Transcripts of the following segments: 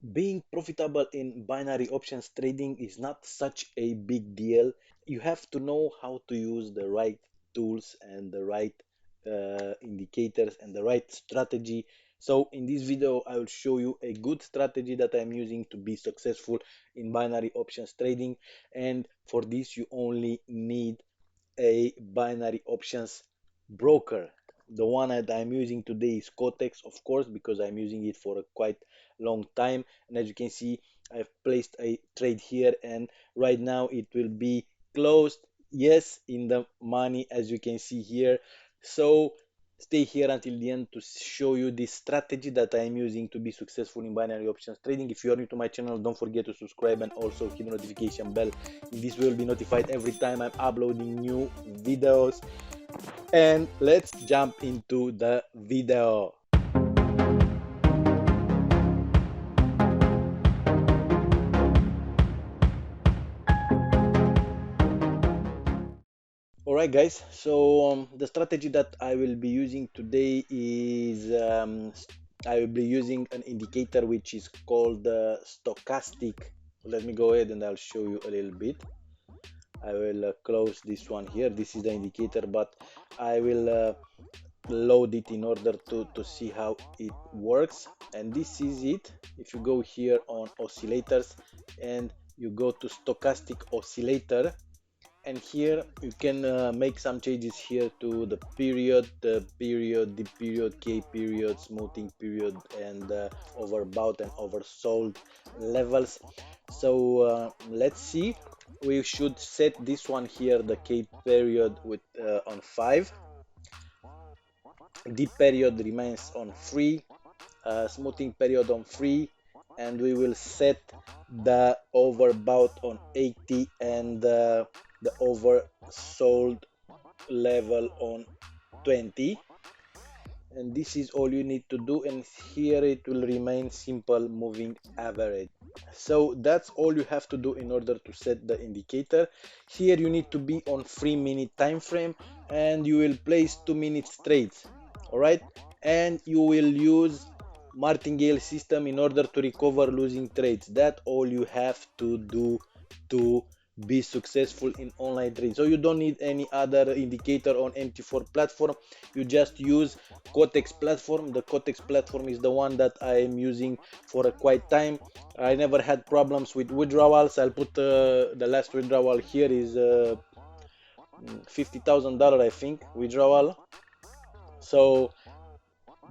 Being profitable in binary options trading is not such a big deal. You have to know how to use the right tools and the right indicators and the right strategy. So in this video, I will show you a good strategy that I'm using to be successful in binary options trading. And for this, you only need a binary options broker. The one that I'm using today is Quotex, of course, because I'm using it for a quite long time. And as you can see, I've placed a trade here, and right now it will be closed. Yes, in the money, as you can see here. So stay here until the end to show you this strategy that I'm using to be successful in binary options trading. If you are new to my channel, don't forget to subscribe and also hit the notification bell. This will be notified every time I'm uploading new videos. And let's jump into the video. Alright guys, so the strategy that I will be using today is I will be using an indicator which is called stochastic. Let me go ahead and I'll show you a little bit. I will close this one here. This is the indicator, but I will load it in order to see how it works. And this is it. If you go here on oscillators and you go to stochastic oscillator, and here you can make some changes here to the period, the period, K period, smoothing period, and overbought and oversold levels. So let's see. We should set this one here, the K period, with on 5. The period remains on 3. Smoothing period on 3, and we will set the overbought on 80 and the oversold level on 20. And this is all you need to do, and here it will remain simple moving average. So that's all you have to do in order to set the indicator. Here you need to be on 3-minute time frame, and you will place 2-minute trades. All right, and you will use martingale system in order to recover losing trades. That's all you have to do to be successful in online trading. So you don't need any other indicator on MT4 platform. You just use Quotex platform. The Quotex platform is the one that I am using for a quite time. I never had problems with withdrawals. I'll put the last withdrawal here is $50,000, I think, withdrawal. So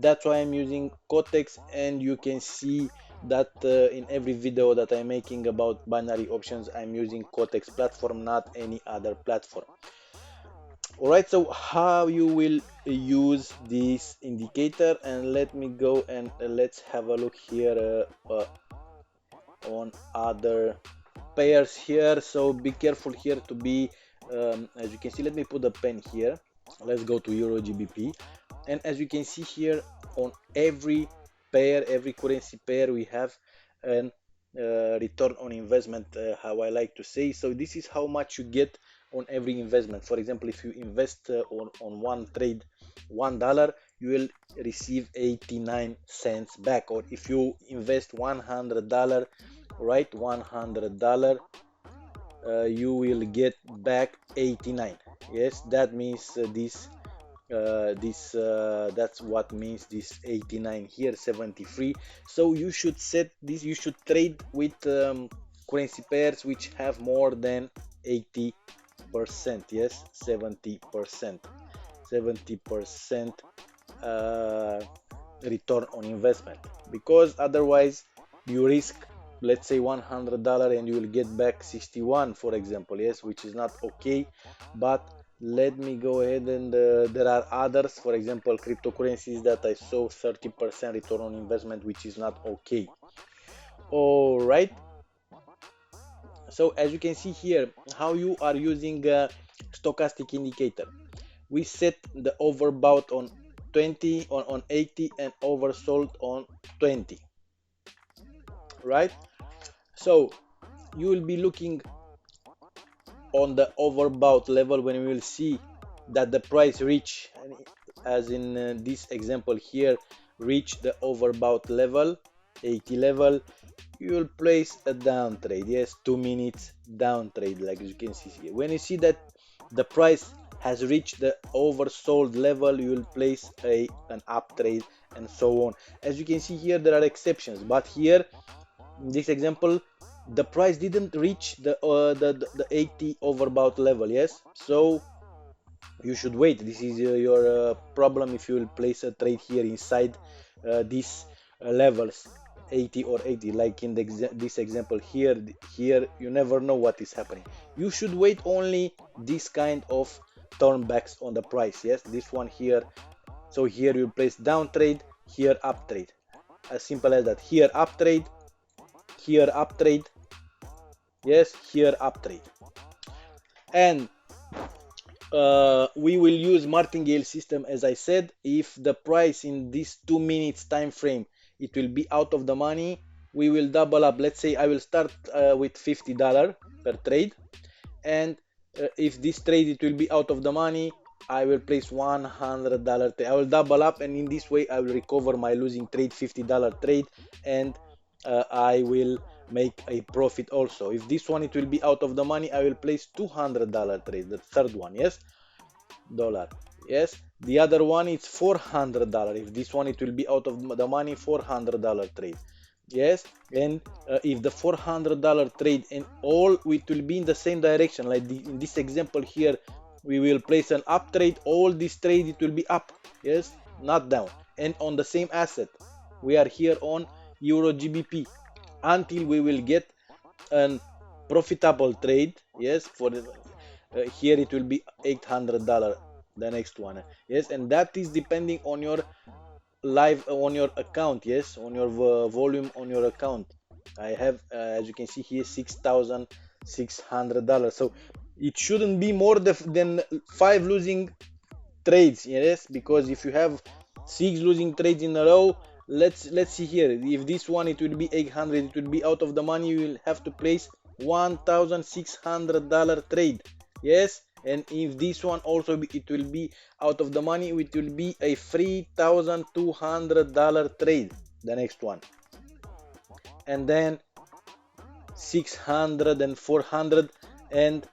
that's why I'm using Quotex, and you can see that in every video that I'm making about binary options, I'm using Quotex platform, not any other platform. Alright, so how you will use this indicator, and let me go and let's have a look here on other pairs here. So be careful here to be as you can see, let me put a pen here. Let's go to Euro GBP, and as you can see here, on every pair, every currency pair, we have an return on investment, how I like to say. So this is how much you get on every investment. For example, if you invest on one trade $1, you will receive 89 cents back. Or if you invest $100, right, $100, you will get back 89. Yes, that means that's what means this 89 here, 73. So you should set this, you should trade with currency pairs which have more than 80%. Yes, 70%, 70% return on investment, because otherwise you risk, let's say, $100 and you will get back 61, for example. Yes, which is not okay. But let me go ahead and there are others, for example cryptocurrencies, that I saw 30% return on investment, which is not okay. All right, so as you can see here, how you are using a stochastic indicator. We set the overbought on 20, on 80, and oversold on 20, right? So you will be looking on the overbought level when we will see that the price reach, as in this example here, reach the overbought level. 80 level, you will place a down trade. Yes, 2 minutes down trade, like you can see here. When you see that the price has reached the oversold level, you will place an up trade, and so on. As you can see here, there are exceptions, but here in this example the price didn't reach the 80 overbought level. Yes, so you should wait. This is your problem if you will place a trade here inside these levels 80 or 80, like in this example here. You never know what is happening. You should wait only this kind of turnbacks on the price. Yes, this one here. So here you place down trade, here up trade, as simple as that. Here up trade, here up trade. Yes, here up trade. And we will use martingale system. As I said, if the price in this 2 minutes time frame it will be out of the money, we will double up. Let's say I will start with $50 per trade, and if this trade it will be out of the money, I will place $100 trade. I will double up, and in this way I will recover my losing trade, $50 trade, and I will make a profit also. If this one it will be out of the money, I will place $200 trade, the third one. Yes, dollar. Yes, the other one is $400. If this one it will be out of the money, $400 trade. Yes, and if the $400 trade and all it will be in the same direction, like in this example here, we will place an up trade. All this trade it will be up. Yes, not down. And on the same asset, we are here on Euro GBP until we will get an profitable trade. Yes, for the here it will be $800, the next one. Yes, and that is depending on your live on your account. Yes, on your volume on your account. I have as you can see here $6,600, so it shouldn't be more than 5 losing trades. Yes, because if you have 6 losing trades in a row, let's see here. If this one it will be 800, it will be out of the money, you will have to place $1,600 trade. Yes, and if this one also it will be out of the money, it will be a $3,200 trade, the next one, and then 600 and 400, and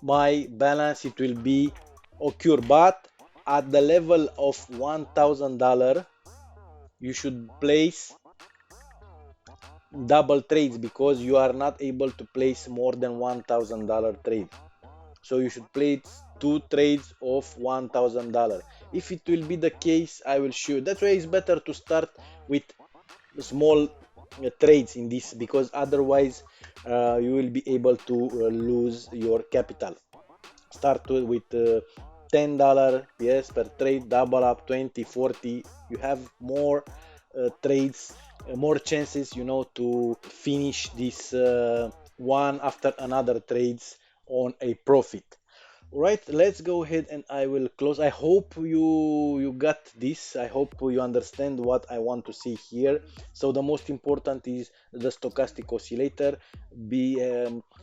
my balance it will be occur. But at the level of $1,000 you should place double trades, because you are not able to place more than $1,000 trade. So you should place 2 trades of $1,000. If it will be the case, I will show you. That's why it's better to start with small trades in this, because otherwise you will be able to lose your capital. Start with $10, yes, per trade, double up 20, 40. You have more trades, more chances, to finish this one after another trades on a profit. Right, let's go ahead and I will close. I hope you got this. I hope you understand what I want to say here. So the most important is the stochastic oscillator.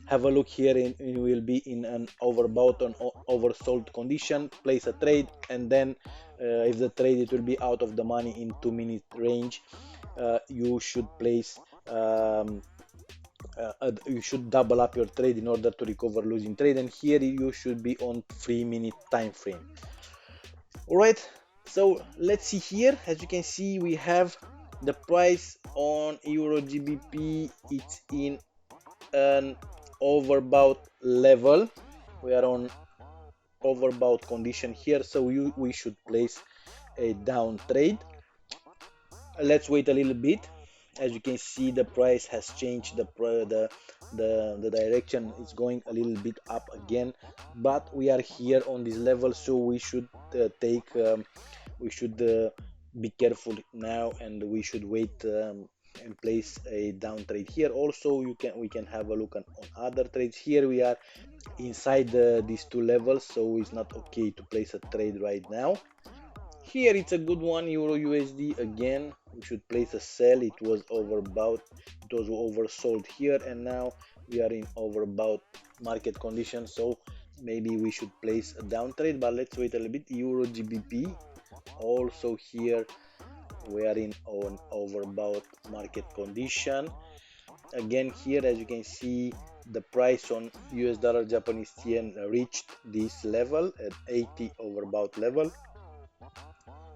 Have a look here, and you will be in an overbought and oversold condition. Place a trade, and then if the trade it will be out of the money in 2-minute range, you should place you should double up your trade in order to recover losing trade, and here you should be on 3-minute time frame. All right, so let's see here. As you can see, we have the price on Euro GBP. It's in an overbought level. We are on overbought condition here, so we should place a down trade. Let's wait a little bit. As you can see, the price has changed. The direction is going a little bit up again, but we are here on this level, so we should be careful now, and we should wait and place a down trade here. Also, we can have a look on other trades. Here we are inside these two levels, so it's not okay to place a trade right now. Here it's a good one, Euro USD. Again, we should place a sell. It was overbought, it was oversold here, and now we are in overbought market conditions, so maybe we should place a down trade. But let's wait a little bit. Euro GBP also here, We are in on overbought market condition. Again here, as you can see, the price on US dollar Japanese yen reached this level at 80 overbought level.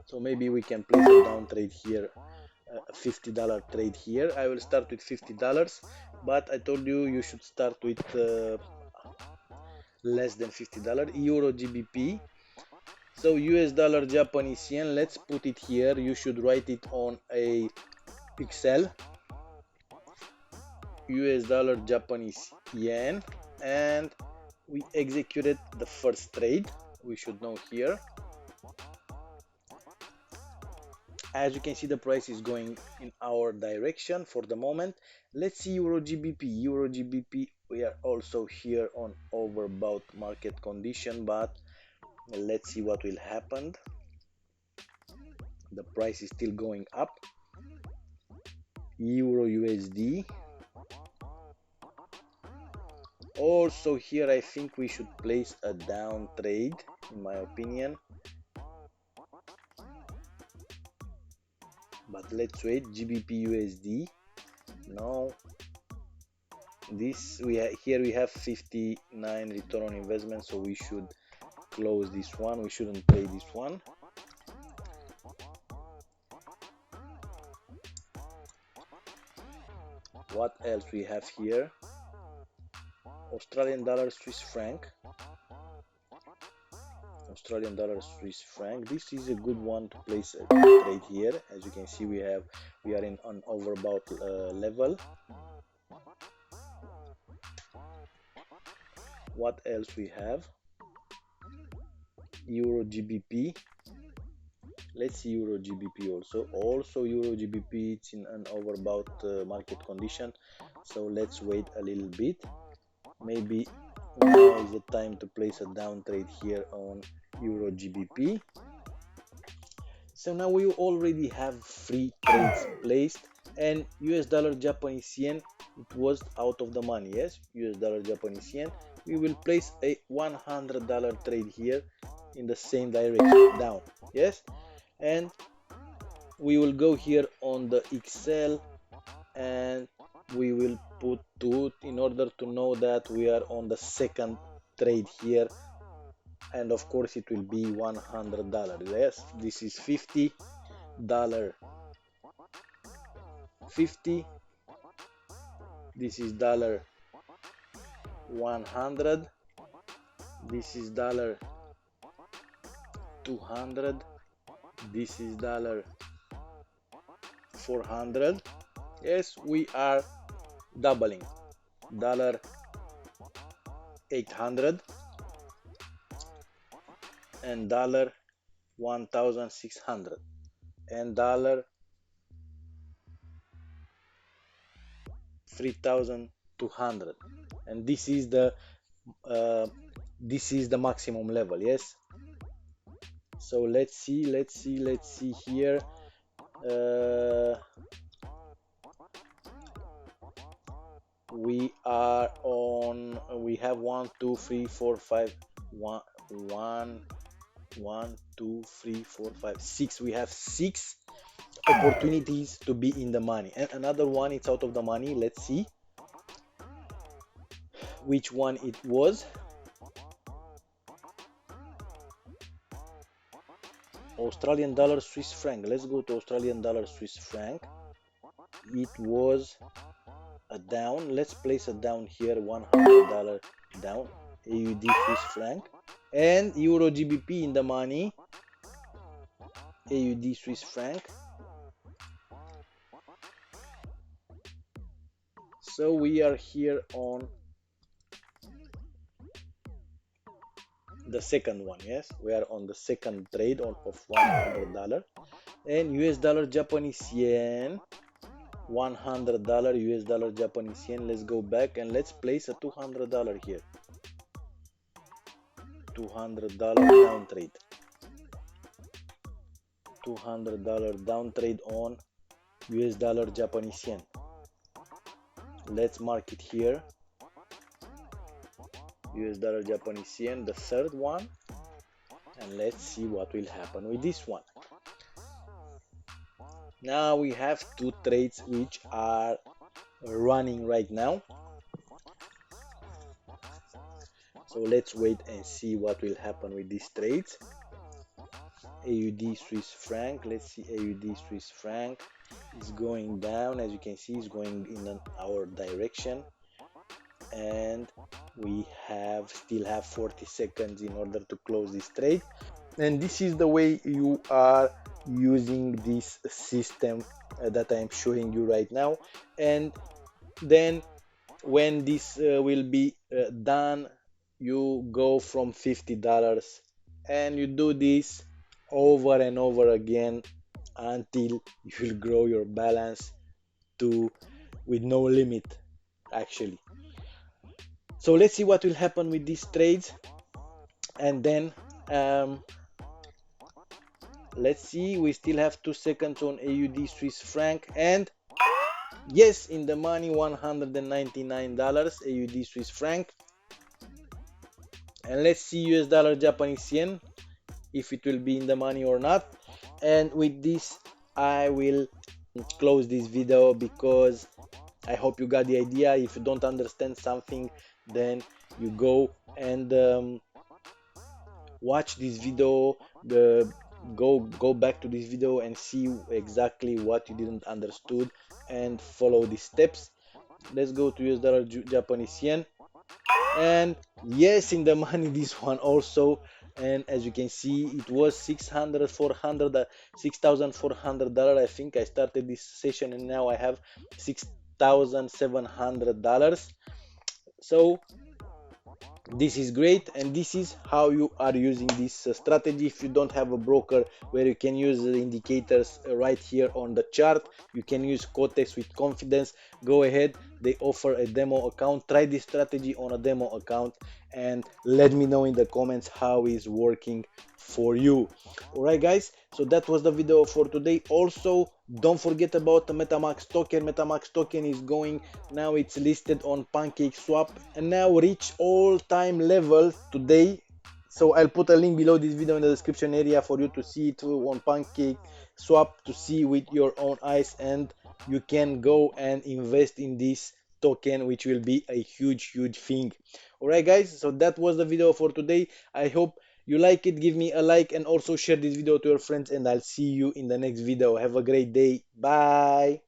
So maybe we can place a down trade here, a $50 trade here. I will start with $50, but I told you you should start with less than $50. Euro GBP. So US dollar Japanese yen, let's put it here. You should write it on a Excel. US dollar Japanese yen, and we executed the first trade. We should know here. As you can see, the price is going in our direction for the moment. Let's see Euro GBP. Euro GBP, we are also here on overbought market condition, but let's see what will happen. The price is still going up. Euro USD. Also here, I think we should place a down trade, in my opinion. But let's wait. GBP USD. No. This here we have 59 return on investment, so we should close this one. We shouldn't play this one. What else we have here? Australian dollar, Swiss franc. Australian dollar, Swiss franc. This is a good one to place a trade here. As you can see, we are in an overbought level. What else we have? Euro GBP. Let's see Euro GBP also. Also Euro GBP, it's in an overbought market condition. So let's wait a little bit. Maybe now is the time to place a down trade here on Euro GBP. So now we already have 3 trades placed, and US dollar Japanese yen, it was out of the money. Yes, US dollar Japanese yen, we will place a $100 trade here in the same direction, down. Yes, and we will go here on the Excel and we will put to in order to know that we are on the second trade here, and of course it will be $100. Yes, this is $50, 50, this is $100, this is $200, this is $400. Yes, we are doubling. $800 and $1,600 and $3,200, and this is the maximum level. Yes, so let's see here. We are on, we have 1 2 3 4 5 1 2 3 4 5 6. We have 6 opportunities to be in the money, and another one it's out of the money. Let's see which one it was. Australian dollar, Swiss franc. Let's go to Australian dollar, Swiss franc. It was a down. Let's place a down here, $100 down. AUD, Swiss franc, and Euro GBP in the money. AUD, Swiss franc. So we are here on the second one. Yes, we are on the second trade of $100, and US dollar Japanese yen, $100 US dollar Japanese yen. Let's go back and let's place a $200 here. $200 down trade. $200 down trade on US dollar Japanese yen. Let's mark it here. US dollar Japanese yen, the third one, and let's see what will happen with this one. Now we have two trades which are running right now. So let's wait and see what will happen with these trades. AUD Swiss franc. Let's see, AUD Swiss franc is going down. As you can see, it's going in our direction, and we still have 40 seconds in order to close this trade. And this is the way you are using this system that I'm showing you right now. And then when this will be done, you go from $50 and you do this over and over again until you will grow your balance to with no limit actually. So let's see what will happen with these trades, and then let's see, we still have 2 seconds on AUD Swiss franc, and yes, in the money, $199 AUD Swiss franc. And let's see US dollar Japanese yen, if it will be in the money or not. And with this I will close this video, because I hope you got the idea. If you don't understand something, then you go and watch this video, go back to this video and see exactly what you didn't understood and follow the steps. Let's go to US dollar Japanese yen, and yes, in the money this one also. And as you can see, it was 600 400 $6,400. I think I started this session and now I have $6,700. So this is great, and this is how you are using this strategy. If you don't have a broker where you can use the indicators right here on the chart, you can use Quotex with confidence. Go ahead, they offer a demo account. Try this strategy on a demo account and let me know in the comments how it's working for you. All right guys, so that was the video for today. Also, don't forget about the MetaMax token. MetaMax token is going now, it's listed on PancakeSwap and now reach all-time level today. So I'll put a link below this video in the description area for you to see it on PancakeSwap, to see with your own eyes, and you can go and invest in this token, which will be a huge thing. All right guys, so that was the video for today. I hope you like it. Give me a like and also share this video to your friends, and I'll see you in the next video. Have a great day. Bye.